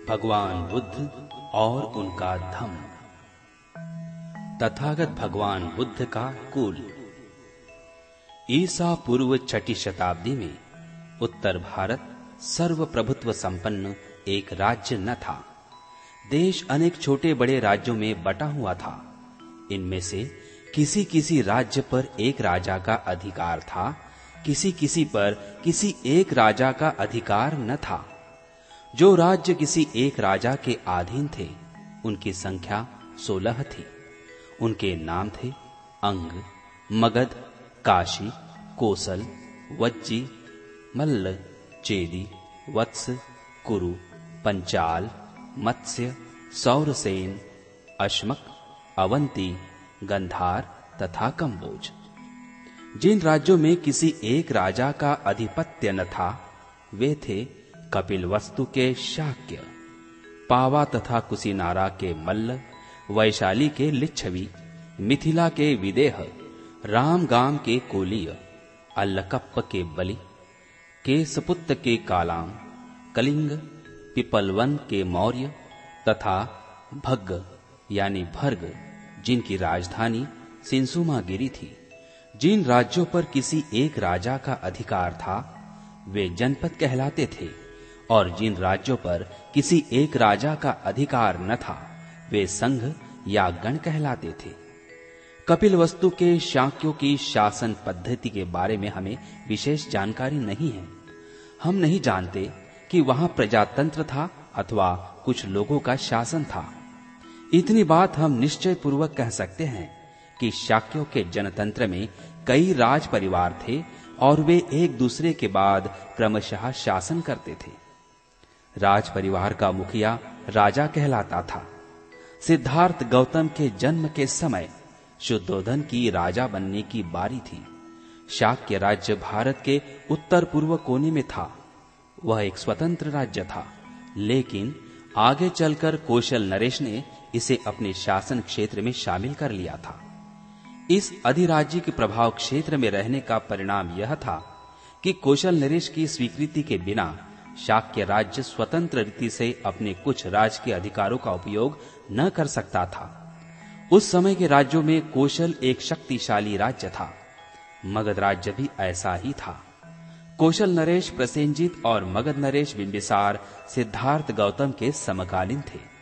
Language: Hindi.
भगवान बुद्ध और उनका धम्म। तथागत भगवान बुद्ध का कुल। ईसा पूर्व 6ठी शताब्दी में उत्तर भारत सर्वप्रभुत्व संपन्न एक राज्य न था। देश अनेक छोटे बड़े राज्यों में बटा हुआ था। इनमें से किसी किसी राज्य पर एक राजा का अधिकार था, किसी किसी पर किसी एक राजा का अधिकार न था। जो राज्य किसी एक राजा के अधीन थे, उनकी संख्या 16 थी। उनके नाम थे अंग, मगध, काशी, कोसल, वज्जी, मल्ल, चेदी, वत्स, कुरु, पंचाल, मत्स्य, सौरसेन, अश्मक, अवंती, गंधार तथा कंबोज। जिन राज्यों में किसी एक राजा का आधिपत्य न था, वे थे कपिलवस्तु के शाक्य, पावा तथा कुशीनारा के मल्ल, वैशाली के लिच्छवी, मिथिला के विदेह, रामगाम के कोलीय, अल्लकप्प के बलि, केसपुत्त के कालाम, कलिंग, पिपलवन के मौर्य तथा भग्ग यानी भर्ग, जिनकी राजधानी सिंसुमागिरी थी। जिन राज्यों पर किसी एक राजा का अधिकार था, वे जनपद कहलाते थे, और जिन राज्यों पर किसी एक राजा का अधिकार न था, वे संघ या गण कहलाते थे। कपिलवस्तु के शाक्यों की शासन पद्धति के बारे में हमें विशेष जानकारी नहीं है। हम नहीं जानते कि वहां प्रजातंत्र था अथवा कुछ लोगों का शासन था। इतनी बात हम निश्चय पूर्वक कह सकते हैं कि शाक्यों के जनतंत्र में कई राज परिवार थे और वे एक दूसरे के बाद क्रमशः शासन करते थे। राज परिवार का मुखिया राजा कहलाता था। सिद्धार्थ गौतम के जन्म के समय शुद्धोधन की राजा बनने की बारी थी। शाक्य राज्य भारत के उत्तर पूर्व कोने में था। वह एक स्वतंत्र राज्य था, लेकिन आगे चलकर कौशल नरेश ने इसे अपने शासन क्षेत्र में शामिल कर लिया था। इस अधिराज्य के प्रभाव क्षेत्र में रहने का परिणाम यह था कि कौशल नरेश की स्वीकृति के बिना शाक्य राज्य स्वतंत्र रीति से अपने कुछ राजकीय अधिकारों का उपयोग न कर सकता था। उस समय के राज्यों में कौशल एक शक्तिशाली राज्य था। मगध राज्य भी ऐसा ही था। कौशल नरेश प्रसेनजीत और मगध नरेश बिंबिसार सिद्धार्थ गौतम के समकालीन थे।